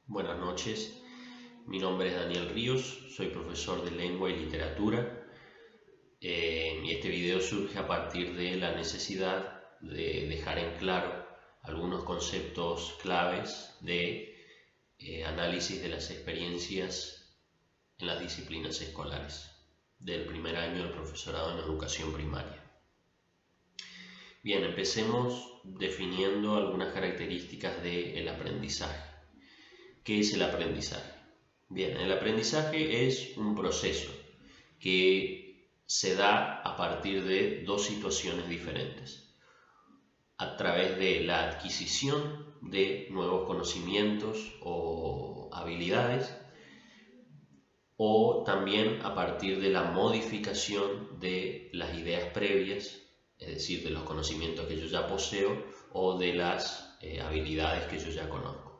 Buenas noches, mi nombre es Daniel Ríos, soy profesor de lengua y literatura y este video surge a partir de la necesidad de dejar en claro algunos conceptos claves de análisis de las experiencias en las disciplinas escolares del primer año del profesorado en educación primaria. Bien, empecemos definiendo algunas características del aprendizaje. ¿Qué es el aprendizaje? Bien, el aprendizaje es un proceso que se da a partir de dos situaciones diferentes. A través de la adquisición de nuevos conocimientos o habilidades, o también a partir de la modificación de las ideas previas, es decir, de los conocimientos que yo ya poseo o de las habilidades que yo ya conozco.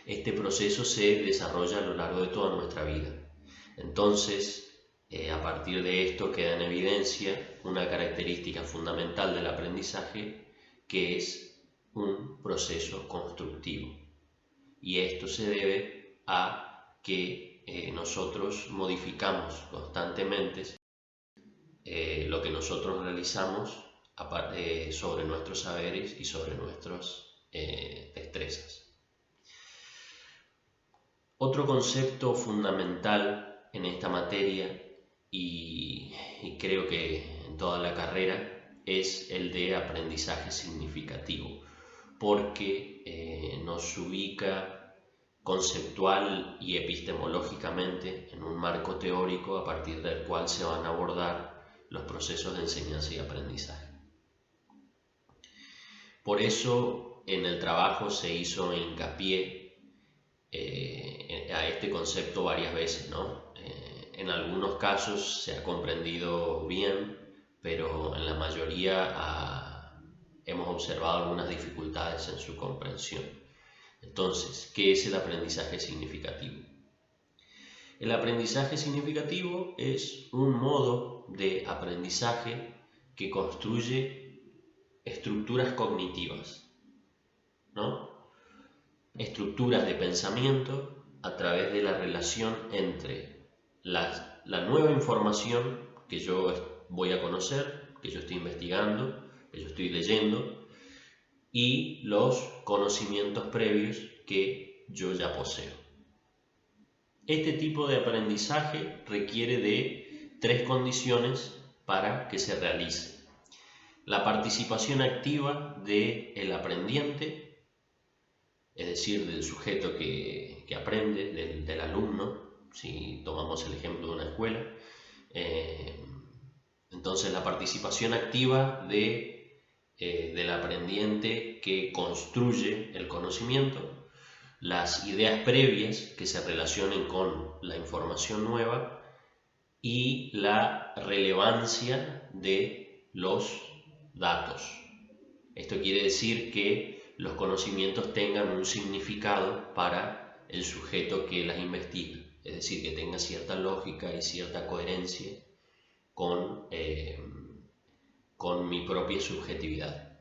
Este proceso se desarrolla a lo largo de toda nuestra vida. Entonces, a partir de esto queda en evidencia una característica fundamental del aprendizaje, que es un proceso constructivo. Y esto se debe a que nosotros modificamos constantemente lo que nosotros realizamos sobre nuestros saberes y sobre nuestras destrezas. Otro concepto fundamental en esta materia y creo que en toda la carrera es el de aprendizaje significativo, porque nos ubica conceptual y epistemológicamente en un marco teórico a partir del cual se van a abordar los procesos de enseñanza y aprendizaje. Por eso en el trabajo se hizo hincapié a este concepto varias veces, ¿no? En algunos casos se ha comprendido bien, pero en la mayoría hemos observado algunas dificultades en su comprensión. Entonces, ¿qué es el aprendizaje significativo? El aprendizaje significativo es un modo de aprendizaje que construye estructuras cognitivas, ¿no? Estructuras de pensamiento a través de la relación entre la nueva información que yo voy a conocer, que yo estoy investigando, que yo estoy leyendo, y los conocimientos previos que yo ya poseo. Este tipo de aprendizaje requiere de tres condiciones para que se realice: la participación activa del aprendiente, es decir, del sujeto que aprende, del alumno, si tomamos el ejemplo de una escuela. Entonces, la participación activa del aprendiente que construye el conocimiento, las ideas previas que se relacionen con la información nueva y la relevancia de los datos. Esto quiere decir que los conocimientos tengan un significado para el sujeto que las investiga, es decir, que tenga cierta lógica y cierta coherencia con mi propia subjetividad.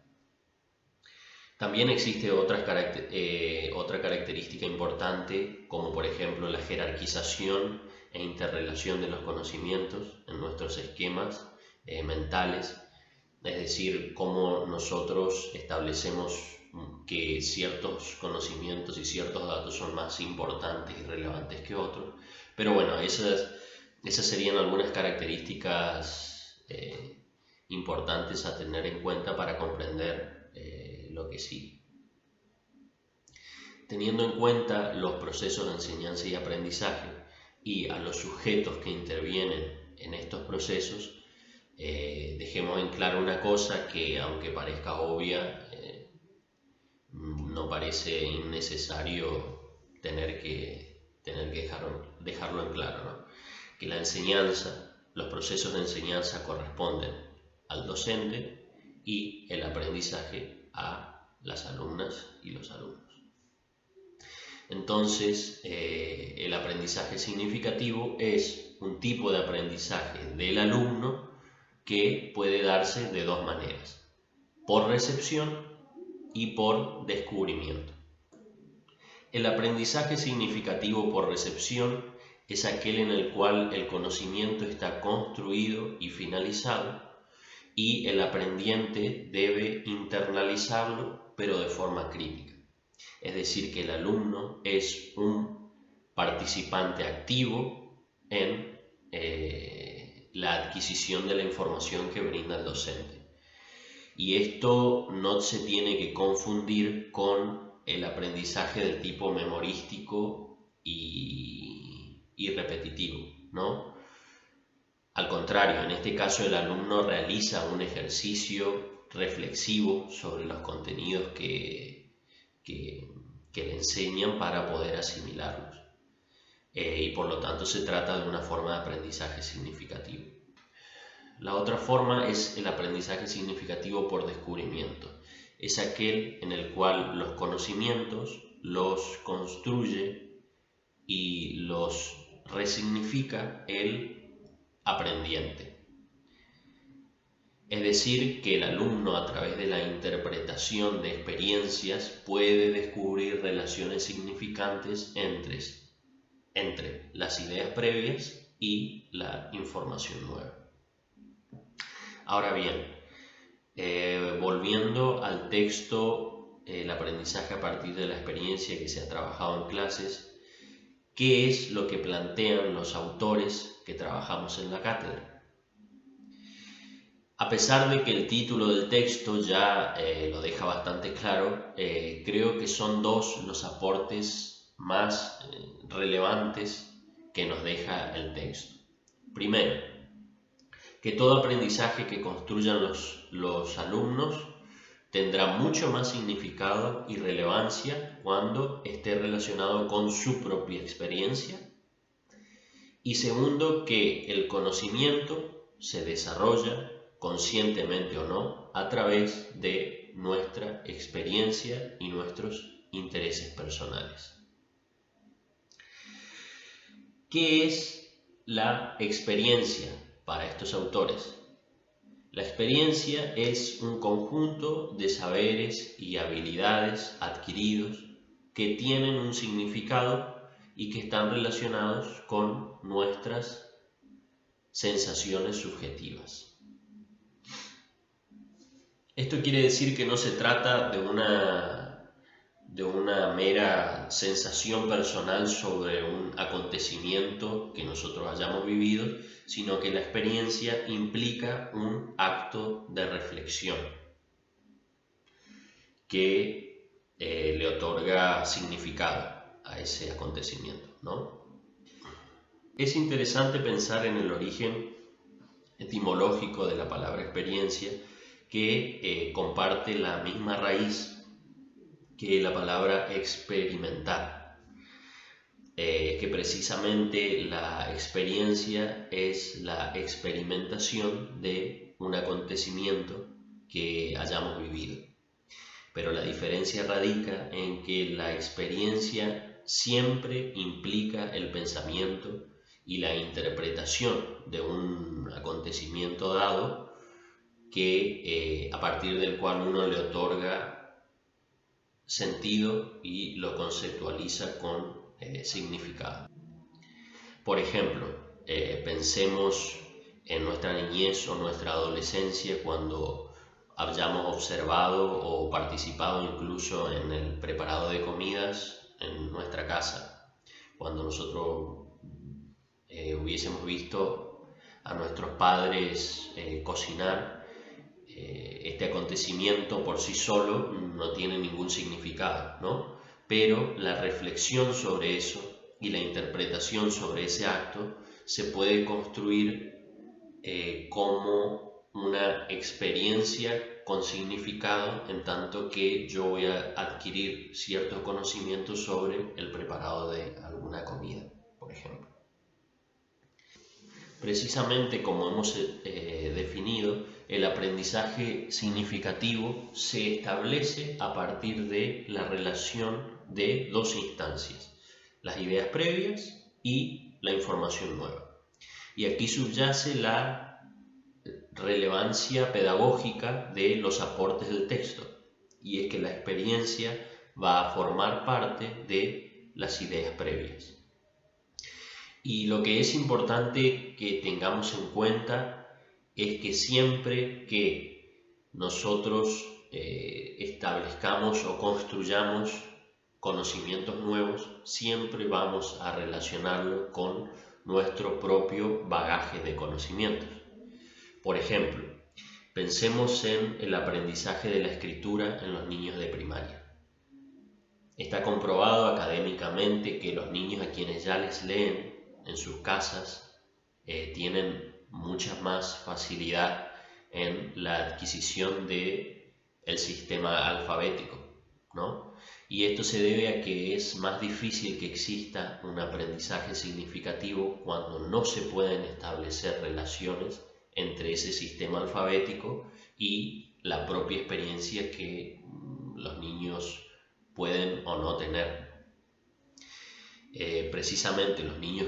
También existe otra característica importante, como por ejemplo la jerarquización e interrelación de los conocimientos en nuestros esquemas mentales. Es decir, cómo nosotros establecemos que ciertos conocimientos y ciertos datos son más importantes y relevantes que otros. Pero bueno, esas serían algunas características importantes a tener en cuenta para comprender lo que sigue. Teniendo en cuenta los procesos de enseñanza y aprendizaje y a los sujetos que intervienen en estos procesos, dejemos en claro una cosa que, aunque parezca obvia, no parece innecesario tener que dejarlo en claro, ¿no? Que la enseñanza, los procesos de enseñanza corresponden al docente y el aprendizaje a las alumnas y los alumnos. Entonces, el aprendizaje significativo es un tipo de aprendizaje del alumno que puede darse de dos maneras: por recepción y por descubrimiento. El aprendizaje significativo por recepción es aquel en el cual el conocimiento está construido y finalizado y el aprendiente debe internalizarlo, pero de forma crítica. Es decir, que el alumno es un participante activo en la adquisición de la información que brinda el docente. Y esto no se tiene que confundir con el aprendizaje del tipo memorístico y repetitivo, ¿no? Al contrario, en este caso el alumno realiza un ejercicio reflexivo sobre los contenidos que le enseñan para poder asimilarlos. Y por lo tanto se trata de una forma de aprendizaje significativo. La otra forma es el aprendizaje significativo por descubrimiento. Es aquel en el cual los conocimientos los construye y los resignifica el aprendiente. Es decir, que el alumno a través de la interpretación de experiencias puede descubrir relaciones significantes entre las ideas previas y la información nueva. Ahora bien, volviendo al texto, el aprendizaje a partir de la experiencia que se ha trabajado en clases, ¿qué es lo que plantean los autores que trabajamos en la cátedra? A pesar de que el título del texto ya lo deja bastante claro, creo que son dos los aportes más relevantes que nos deja el texto. Primero, que todo aprendizaje que construyan los alumnos tendrá mucho más significado y relevancia cuando esté relacionado con su propia experiencia. Y segundo, que el conocimiento se desarrolla, conscientemente o no, a través de nuestra experiencia y nuestros intereses personales. ¿Qué es la experiencia para estos autores? La experiencia es un conjunto de saberes y habilidades adquiridos que tienen un significado y que están relacionados con nuestras sensaciones subjetivas. Esto quiere decir que no se trata de una mera sensación personal sobre un acontecimiento que nosotros hayamos vivido, sino que la experiencia implica un acto de reflexión que le otorga significado a ese acontecimiento, ¿no? Es interesante pensar en el origen etimológico de la palabra experiencia, que comparte la misma raíz que la palabra experimentar, que precisamente la experiencia es la experimentación de un acontecimiento que hayamos vivido. Pero la diferencia radica en que la experiencia siempre implica el pensamiento y la interpretación de un acontecimiento dado que a partir del cual uno le otorga sentido y lo conceptualiza con significado. Por ejemplo, pensemos en nuestra niñez o nuestra adolescencia cuando hayamos observado o participado incluso en el preparado de comidas en nuestra casa, cuando nosotros hubiésemos visto a nuestros padres cocinar. Este acontecimiento por sí solo no tiene ningún significado, ¿no? Pero la reflexión sobre eso y la interpretación sobre ese acto se puede construir como una experiencia con significado, en tanto que yo voy a adquirir ciertos conocimientos sobre el preparado de alguna comida, por ejemplo. Precisamente como hemos definido, el aprendizaje significativo se establece a partir de la relación de dos instancias, las ideas previas y la información nueva. Y aquí subyace la relevancia pedagógica de los aportes del texto, y es que la experiencia va a formar parte de las ideas previas. Y lo que es importante que tengamos en cuenta es que siempre que nosotros establezcamos o construyamos conocimientos nuevos, siempre vamos a relacionarlo con nuestro propio bagaje de conocimientos. Por ejemplo, pensemos en el aprendizaje de la escritura en los niños de primaria. Está comprobado académicamente que los niños a quienes ya les leen en sus casas tienen mucha más facilidad en la adquisición del sistema alfabético, ¿no? Y esto se debe a que es más difícil que exista un aprendizaje significativo cuando no se pueden establecer relaciones entre ese sistema alfabético y la propia experiencia que los niños pueden o no tener. Precisamente los niños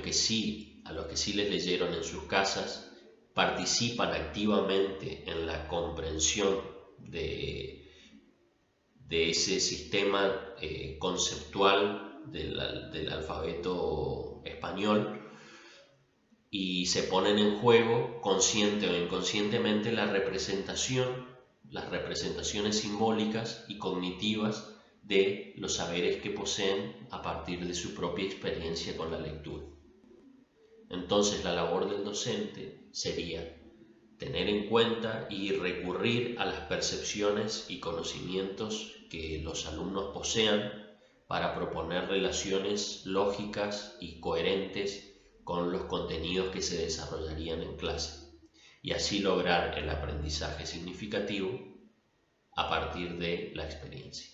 a los que sí les leyeron en sus casas, participan activamente en la comprensión de ese sistema conceptual del alfabeto español, y se ponen en juego consciente o inconscientemente las representaciones simbólicas y cognitivas de los saberes que poseen a partir de su propia experiencia con la lectura. Entonces, la labor del docente sería tener en cuenta y recurrir a las percepciones y conocimientos que los alumnos posean para proponer relaciones lógicas y coherentes con los contenidos que se desarrollarían en clase, y así lograr el aprendizaje significativo a partir de la experiencia.